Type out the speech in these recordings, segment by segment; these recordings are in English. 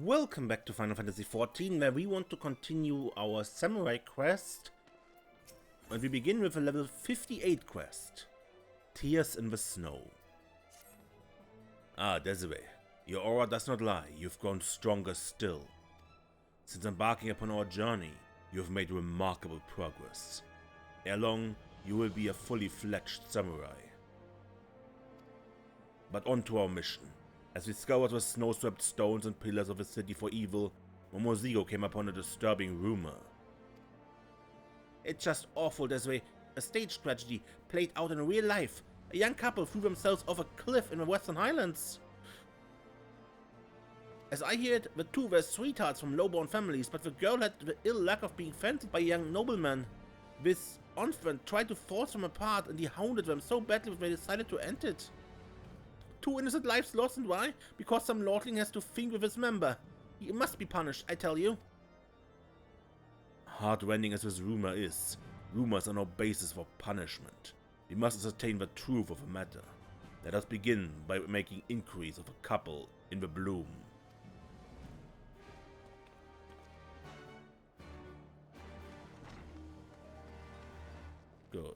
Welcome back to Final Fantasy XIV, where we want to continue our samurai quest. And we begin with a level 58 quest, Tears in the Snow. Ah, Desiree, your aura does not lie, you've grown stronger still. Since embarking upon our journey, you have made remarkable progress. Ere long, you will be a fully fledged samurai. But on to our mission. As we scoured the snow-swept stones and pillars of the city for evil, Momozigo came upon a disturbing rumor. It's just awful, Desiree. A stage tragedy played out in real life. A young couple threw themselves off a cliff in the Western Highlands. As I hear it, the two were sweethearts from low-born families, but the girl had the ill luck of being fancied by a young nobleman. This infant tried to force them apart, and he hounded them so badly that they decided to end it. 2 innocent lives lost, and why? Because some lordling has to think with his member. He must be punished, I tell you. Heartrending as this rumor is, rumors are no basis for punishment. We must ascertain the truth of the matter. Let us begin by making inquiries of a couple in the bloom. Good.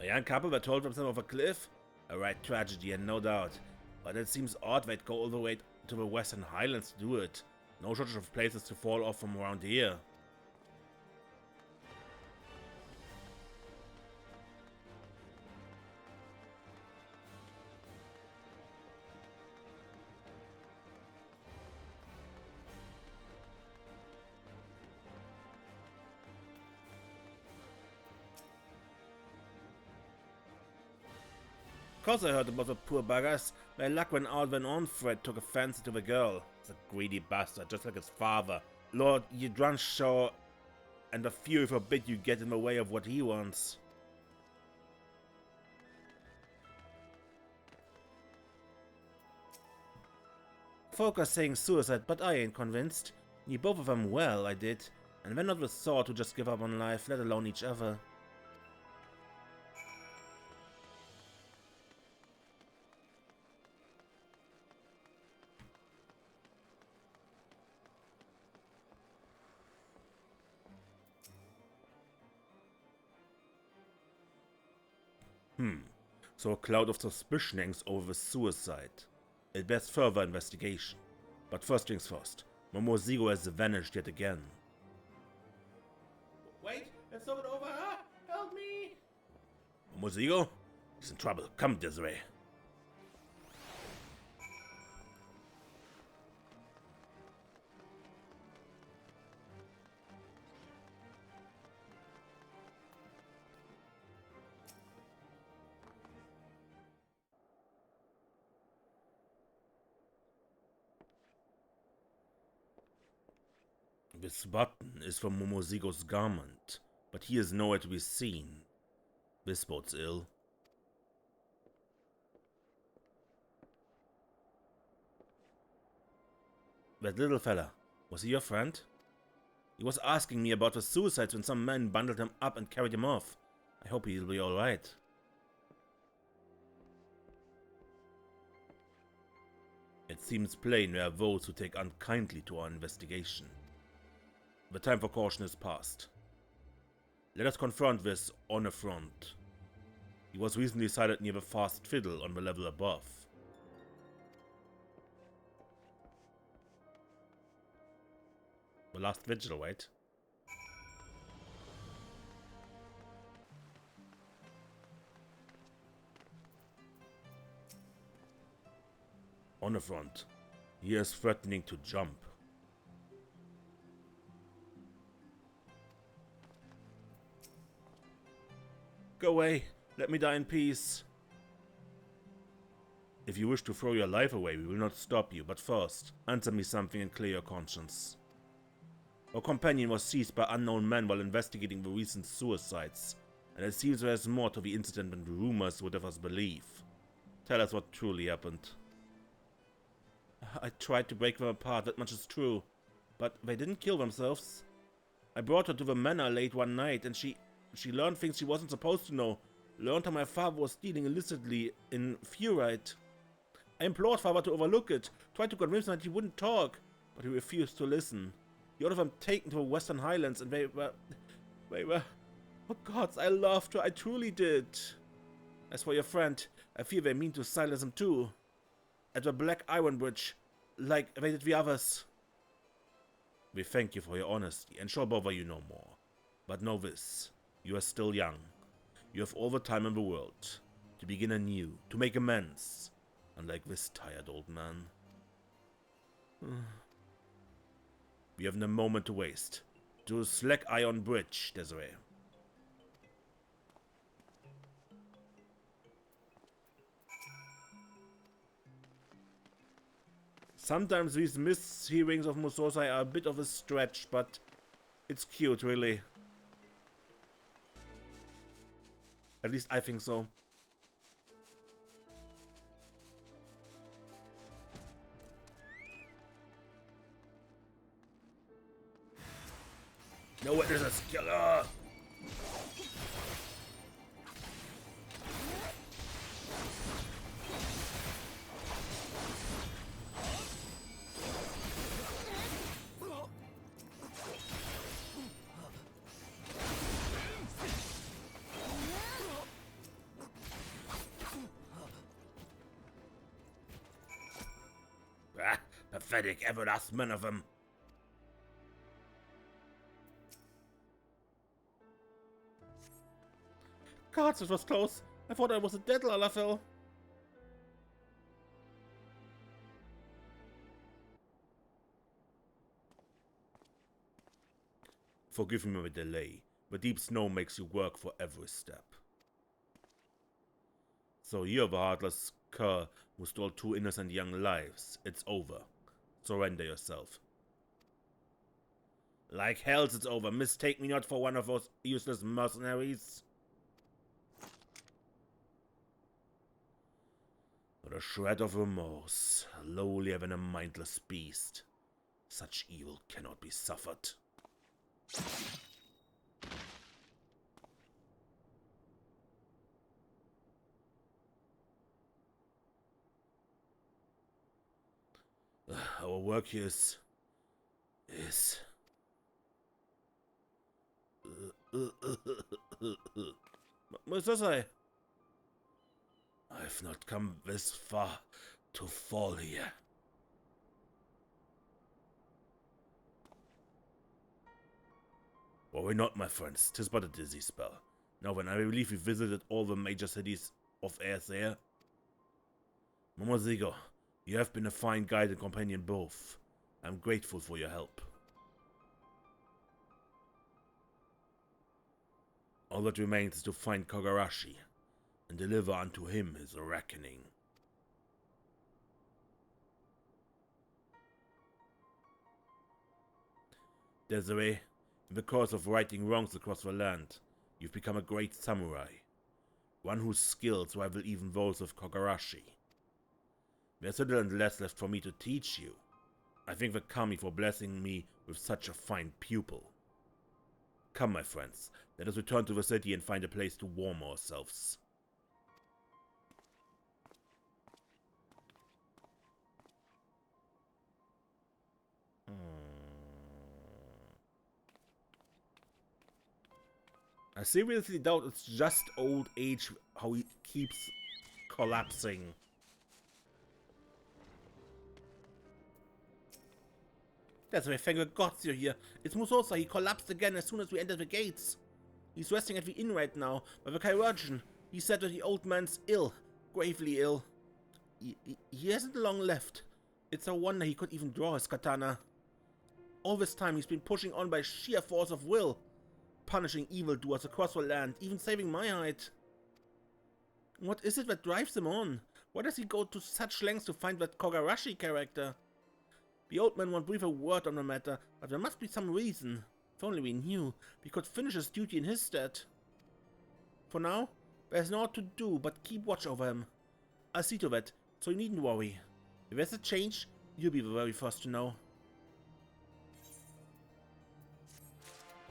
A young couple were told themselves off a cliff? A right tragedy, and no doubt. But it seems odd they'd go all the way to the Western Highlands to do it. No shortage of places to fall off from around here. Of course I heard about the poor buggers. Their luck went out when Onfred took a fancy to the girl. He's a greedy bastard, just like his father. Lord Ydranshaw and the Fury forbid you get in the way of what he wants. Folk are saying suicide, but I ain't convinced. Knew both of them well, I did. And they're not the sort who just give up on life, let alone each other. So a cloud of suspicion hangs over the suicide. It bears further investigation. But first things first, Momozigo has vanished yet again. Wait, it's not over! Help me! Momozigo? He's in trouble. Come, Desiree. This button is from Momozigo's garment, but he is nowhere to be seen. This bodes ill. That little fella, was he your friend? He was asking me about the suicides when some men bundled him up and carried him off. I hope he'll be alright. It seems plain there are those who take unkindly to our investigation. The time for caution is past. Let us confront this on a front. He was recently sighted near the Fast Fiddle on the level above. The last vigil, right? On the front, he is threatening to jump. Go away, let me die in peace. If you wish to throw your life away, we will not stop you, but first, answer me something and clear your conscience. Our companion was seized by unknown men while investigating the recent suicides, and it seems there is more to the incident than rumors would have us believe. Tell us what truly happened. I tried to break them apart, that much is true. but they didn't kill themselves. I brought her to the manor late one night, and she learned things she wasn't supposed to know. Learned how my father was dealing illicitly in fluoride. I implored father to overlook it, tried to convince him that he wouldn't talk, but he refused to listen. He ordered them taken to the Western Highlands, and they were... Oh gods, I loved her, I truly did. As for your friend, I fear they mean to silence him too. At the Black Iron Bridge, like they did the others. We thank you for your honesty, and shall bother you no more. But know this, you are still young. You have all the time in the world, to begin anew, to make amends, unlike this tired old man. We have no moment to waste. To Slack Iron Bridge, Desiree. Sometimes these mishearings of Musosai are a bit of a stretch, but it's cute, really. At least I think so. No witnesses, killer! Pathetic, every last man of them. Gods, it was close. I thought I was a dead Lalafell. Forgive me the delay. The deep snow makes you work for every step. So you're the heartless cur who stole 2 innocent young lives. It's over. Surrender yourself. Like hell's it's over. Mistake me not for one of those useless mercenaries. Not a shred of remorse, lowlier than a mindless beast. Such evil cannot be suffered. Our work here is... Musosai, I've not come this far to fall here. Worry not, my friends, 'tis but a dizzy spell. Now when I believe we visited all the major cities of Eorzea. Momozigo, you have been a fine guide and companion both. I'm grateful for your help. All that remains is to find Kogarashi and deliver unto him his reckoning. Desiree, in the course of righting wrongs across the land, you've become a great samurai, one whose skills rival even those of Kogarashi. There's little and less left for me to teach you. I thank the kami for blessing me with such a fine pupil. Come, my friends, let us return to the city and find a place to warm ourselves. I seriously doubt it's just old age how he keeps collapsing. That's why thank the gods you're here. It's Musosai. He collapsed again as soon as we entered the gates. He's resting at the inn right now, by the chirurgeon. He said that the old man's ill. Gravely ill. He hasn't long left. It's a wonder he could even draw his katana. All this time he's been pushing on by sheer force of will. Punishing evildoers across the land, even saving my hide. What is it that drives him on? Why does he go to such lengths to find that Kogarashi character? The old man won't breathe a word on the matter, but there must be some reason. If only we knew, we could finish his duty in his stead. For now, there's naught to do but keep watch over him. I'll see to that, so you needn't worry. If there's a change, you'll be the very first to know.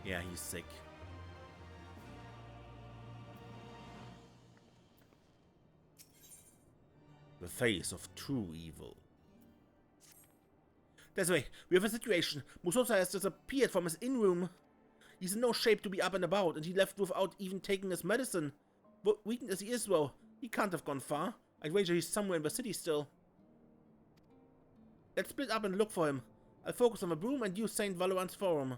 Yeah, he's sick. The face of true evil. Desiree, we have a situation. Musosai has disappeared from his inn-room. He's in no shape to be up and about, and he left without even taking his medicine. But weakened as he is, though, he can't have gone far. I'd wager he's somewhere in the city still. Let's split up and look for him. I'll focus on the broom and use Saint Valorant's forum.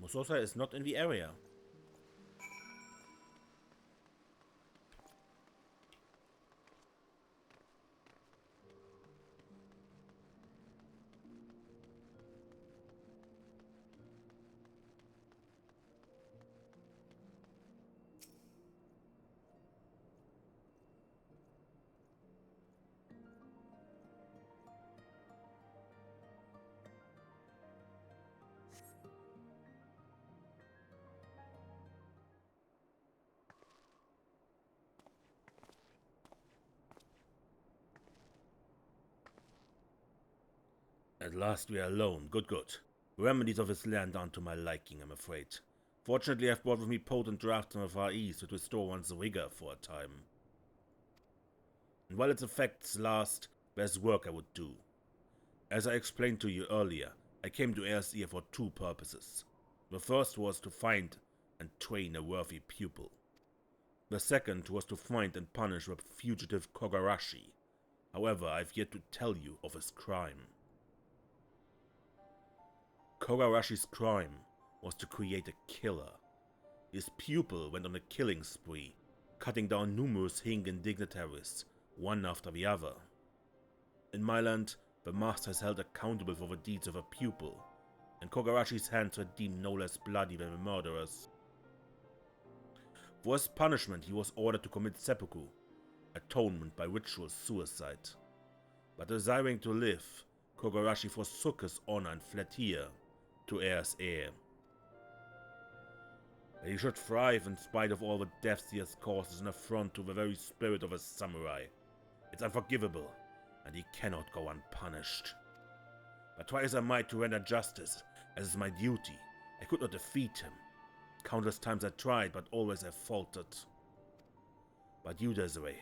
Musosai is not in the area. At last we are alone. Good, good. Remedies of this land aren't to my liking, I'm afraid. Fortunately, I've brought with me potent drafts from the Far East to restore one's vigor for a time. And while its effects last, there's work I would do. As I explained to you earlier, I came to Eorzea for two purposes. The first was to find and train a worthy pupil. The second was to find and punish the fugitive Kogarashi. However, I've yet to tell you of his crime. Kogarashi's crime was to create a killer. His pupil went on a killing spree, cutting down numerous Hingan dignitaries, one after the other. In my land, the master is held accountable for the deeds of a pupil, and Kogarashi's hands were deemed no less bloody than the murderers. For his punishment, he was ordered to commit seppuku, atonement by ritual suicide. But desiring to live, Kogarashi forsook his honor and fled here, to Eorzea. That he should thrive in spite of all the deaths he has caused is an affront to the very spirit of a samurai. It's unforgivable, and he cannot go unpunished. But try as I might to render justice, as is my duty, I could not defeat him. Countless times I tried, but always I faltered. But you, Desiree,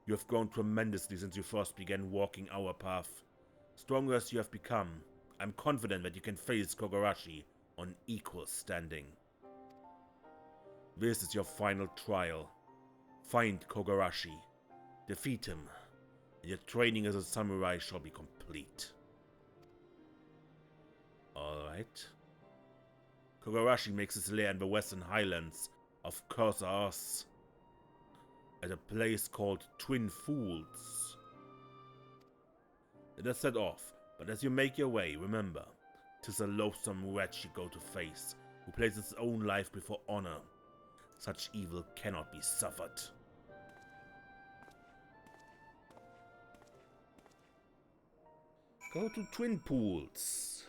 you have grown tremendously since you first began walking our path. Stronger as you have become, I'm confident that you can face Kogarashi on equal standing. This is your final trial. Find Kogarashi, defeat him, and your training as a samurai shall be complete. Alright. Kogarashi makes his lair in the western highlands of Eorzea, at a place called Twin Fools. Let us set off, but as you make your way, remember, 'tis a loathsome wretch you go to face, who places his own life before honor. Such evil cannot be suffered. Go to Twin Pools.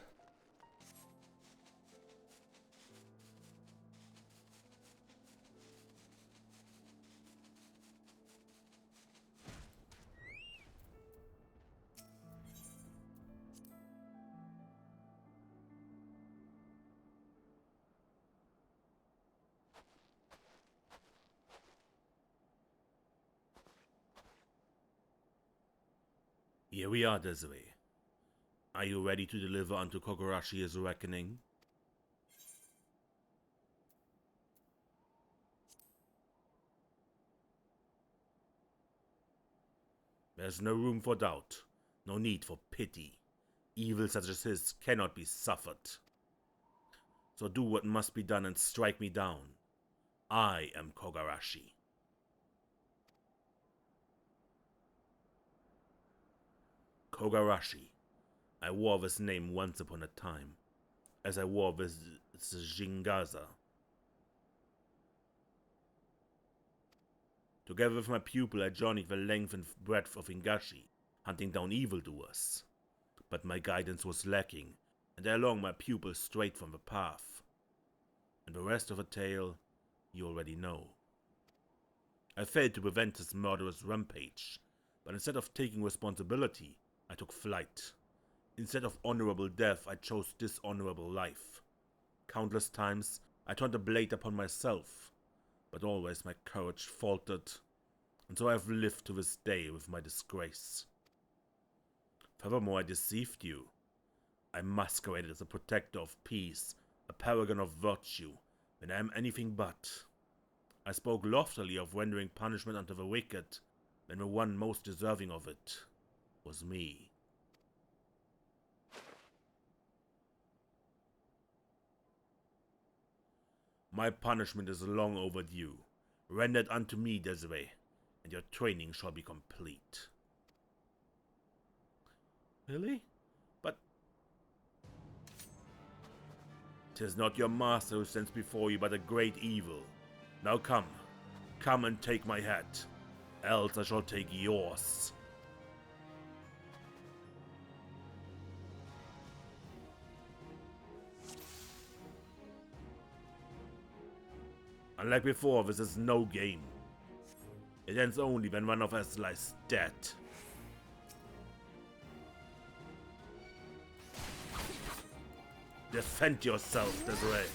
Here we are, Desiree. Are you ready to deliver unto Kogarashi his reckoning? There's no room for doubt, no need for pity. Evil such as his cannot be suffered. So do what must be done and strike me down. I am Kogarashi. Kogarashi. I wore this name once upon a time, as I wore this Jingaza. Together with my pupil, I journeyed the length and breadth of Ingashi, hunting down evildoers. But my guidance was lacking, and I long my pupils strayed from the path. And the rest of the tale you already know. I failed to prevent his murderous rampage, but instead of taking responsibility, I took flight. Instead of honorable death, I chose dishonorable life. Countless times, I turned the blade upon myself, but always my courage faltered, and so I have lived to this day with my disgrace. Furthermore, I deceived you. I masqueraded as a protector of peace, a paragon of virtue, when I am anything but. I spoke loftily of rendering punishment unto the wicked, when the one most deserving of it was me. My punishment is long overdue. Render it unto me, Desiree, and your training shall be complete. Really? But 'tis not your master who stands before you, but a great evil. Now come and take my hat, else I shall take yours. Unlike before, this is no game. It ends only when one of us lies dead. Defend yourself, Desiree.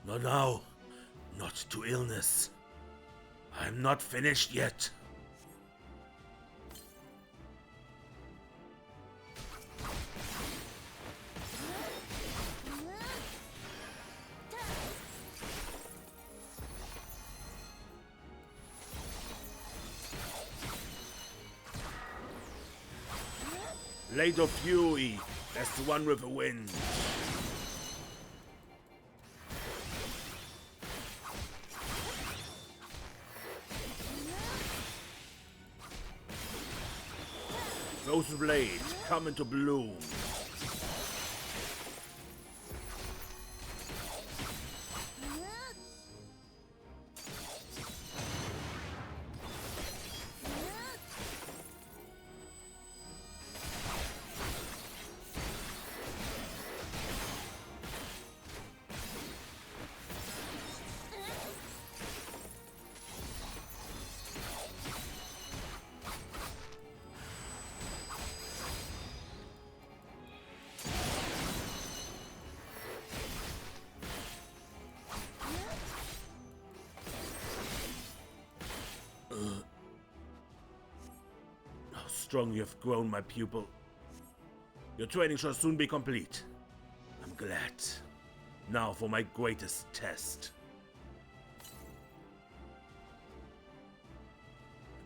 Not now. Not to illness. I'm not finished yet. Blade of Fury, as the one with the wind. Those blades come into bloom. How strong you have grown, my pupil. Your training shall soon be complete. I'm glad. Now for my greatest test.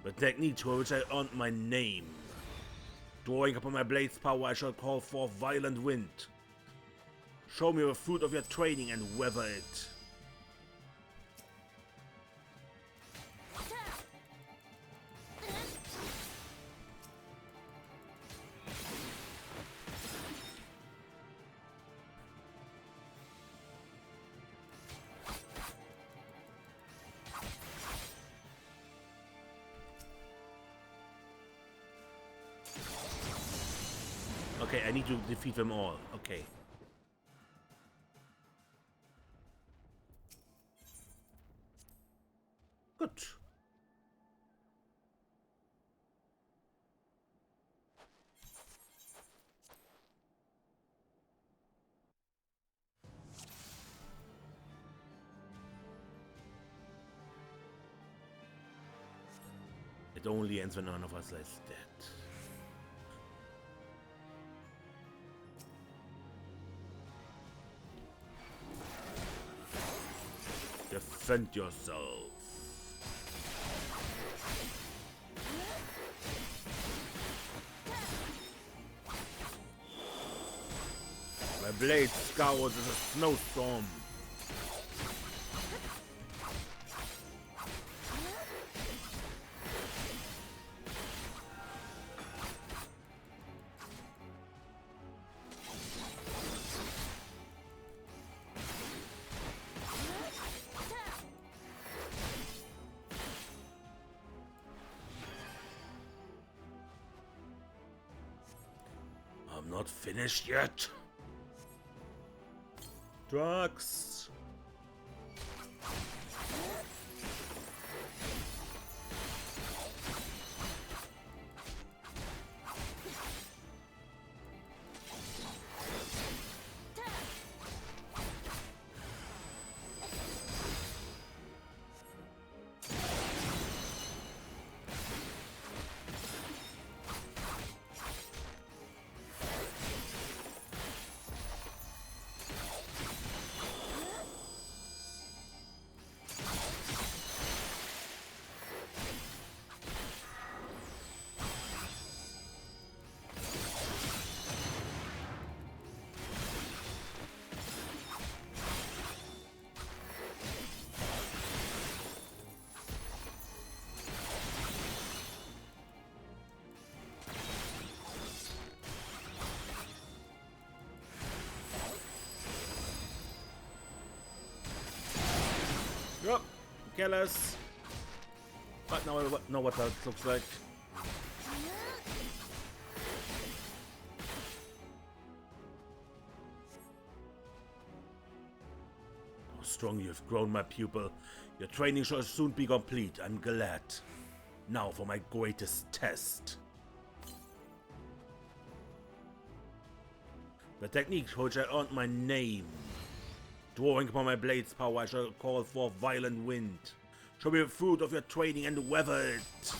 The technique for which I earned my name. Drawing upon my blade's power, I shall call forth violent wind. Show me the fruit of your training and weather it. Okay, I need to defeat them all. Okay. Good. It only ends when none of us is dead. Defend yourself. blade scours as a snowstorm. I'm not finished yet. Drugs. Yep, kill us. But now I know what that looks like. How strong you've grown, my pupil. Your training shall soon be complete, I'm glad. Now for my greatest test. The technique which I earned my name. Drawing upon my blade's power, I shall call for violent wind. Show me the fruit of your training and weather it.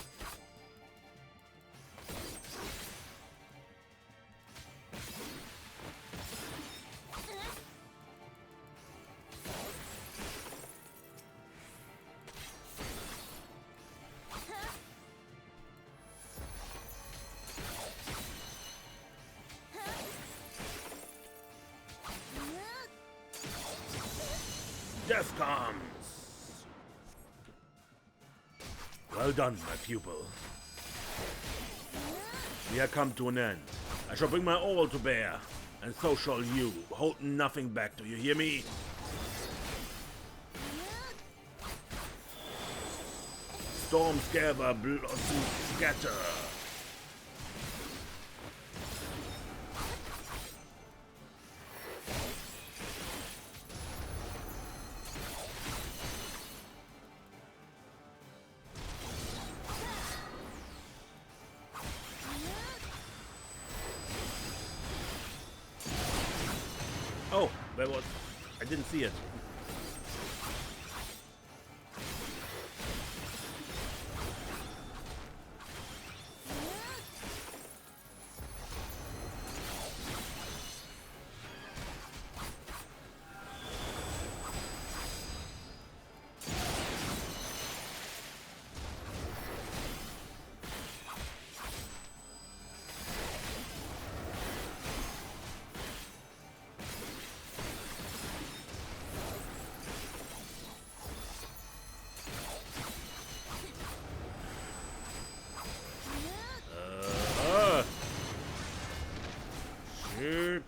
Death comes! Well done, my pupil. We have come to an end. I shall bring my all to bear, and so shall you. Hold nothing back, do you hear me? Storms gather, blossoms scatter. Oh, that was... I didn't see it. Shoot.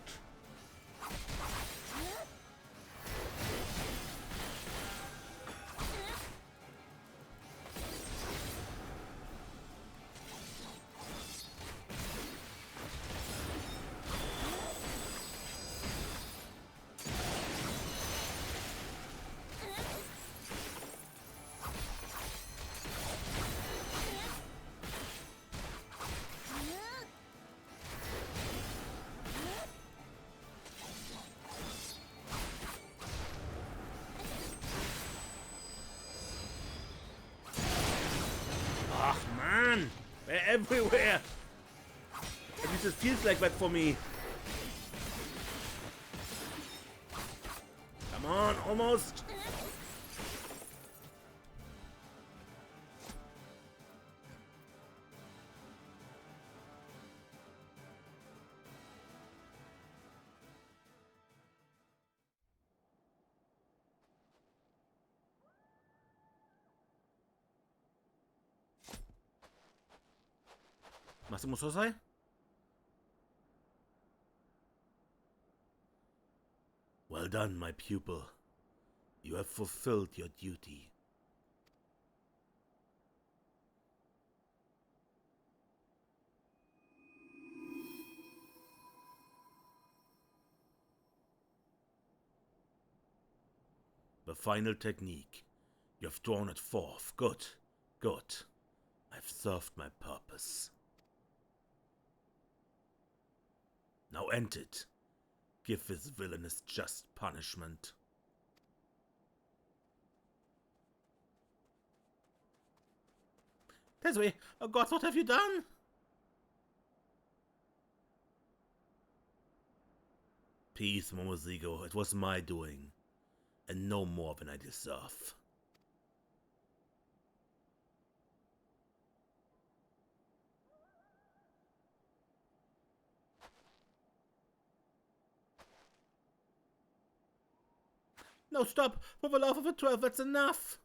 They're everywhere! At least it feels like that for me. Come on, almost! Master Musosai? Well done, my pupil. You have fulfilled your duty. The final technique. You have drawn it forth. Good. Good. I've served my purpose. Now end it. Give this villainous just punishment. Desiree, oh God, what have you done? Peace, Momozigo. It was my doing, and no more than I deserve. No, stop! For the love of a 12, that's enough!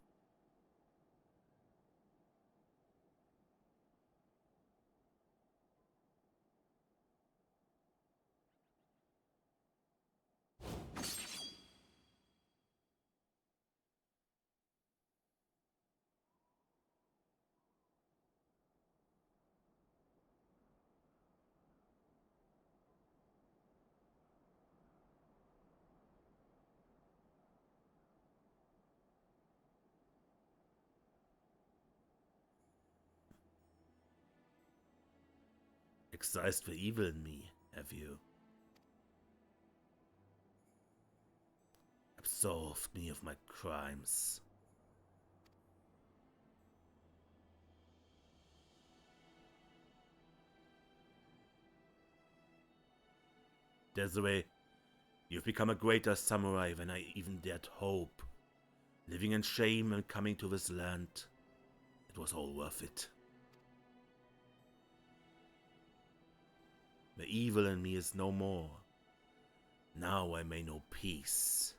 Excised the evil in me, have you? Absolved me of my crimes. Desiree, you've become a greater samurai than I even dared hope. Living in shame and coming to this land, it was all worth it. The evil in me is no more. Now I may know peace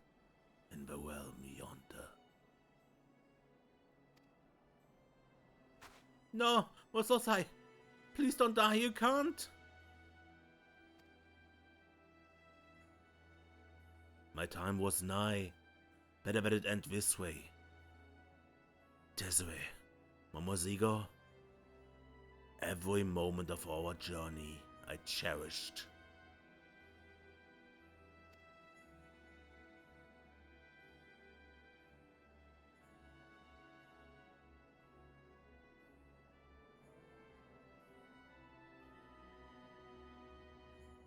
in the realm yonder. No, Musosai! Please don't die, you can't! My time was nigh. Better let it end this way. Desiree, Momozigo, every moment of our journey I cherished.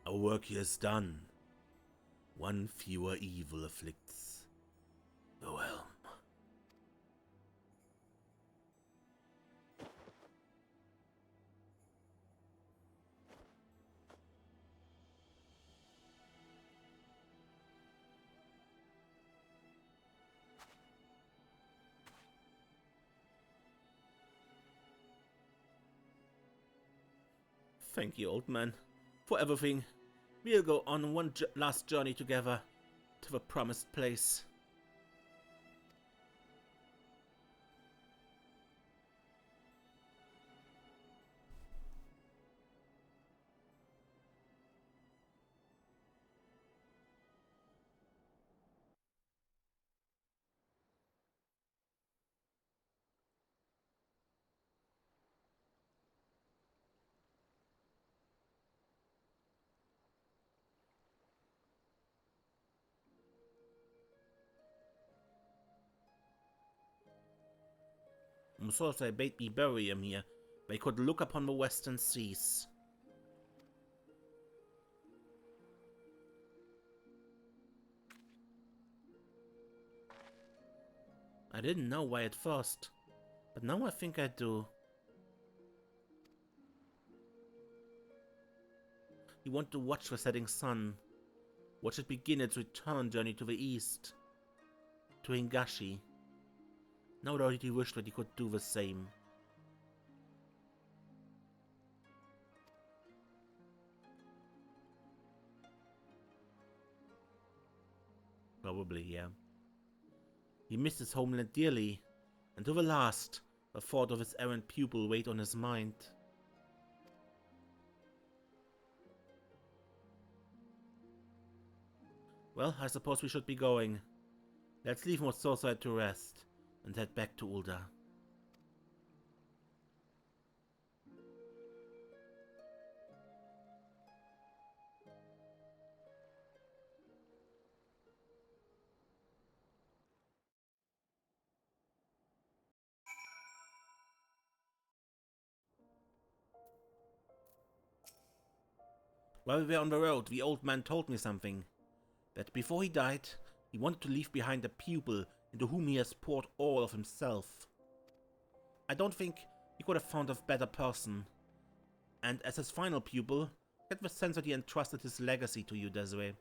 Our work here is done. One fewer evil afflicts the realm. Thank you, old man, for everything. We'll go on one last journey together to the promised place. Musosai bade me bury him here, where he could look upon the western seas. I didn't know why at first, but now I think I do. He wanted to watch the setting sun, watch it begin its return journey to the east, to Higashi. Now that he wished that he could do the same. Probably, yeah. He missed his homeland dearly, and to the last, the thought of his errant pupil weighed on his mind. Well, I suppose we should be going. Let's leave Musosai to rest and head back to Ul'dah. While we were on the road, the old man told me something. That before he died, he wanted to leave behind a pupil into whom he has poured all of himself. I don't think he could have found a better person. And as his final pupil, I get the sense that he entrusted his legacy to you, Desiree.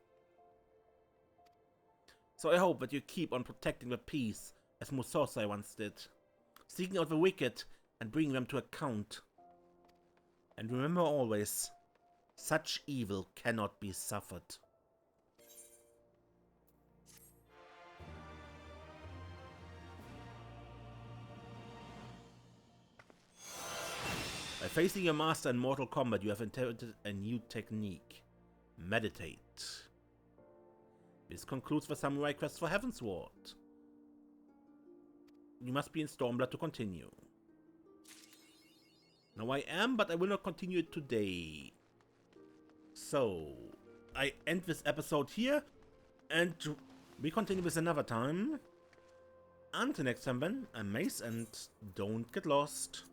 So I hope that you keep on protecting the peace, as Musosai once did. Seeking out the wicked and bringing them to account. And remember always, such evil cannot be suffered. By facing your master in Mortal Kombat, you have inherited a new technique. Meditate. This concludes the Samurai Quest for Heavensward. You must be in Stormblood to continue. Now I am, but I will not continue it today. So, I end this episode here, and we continue this another time. Until next time then, I'm Mace, and don't get lost.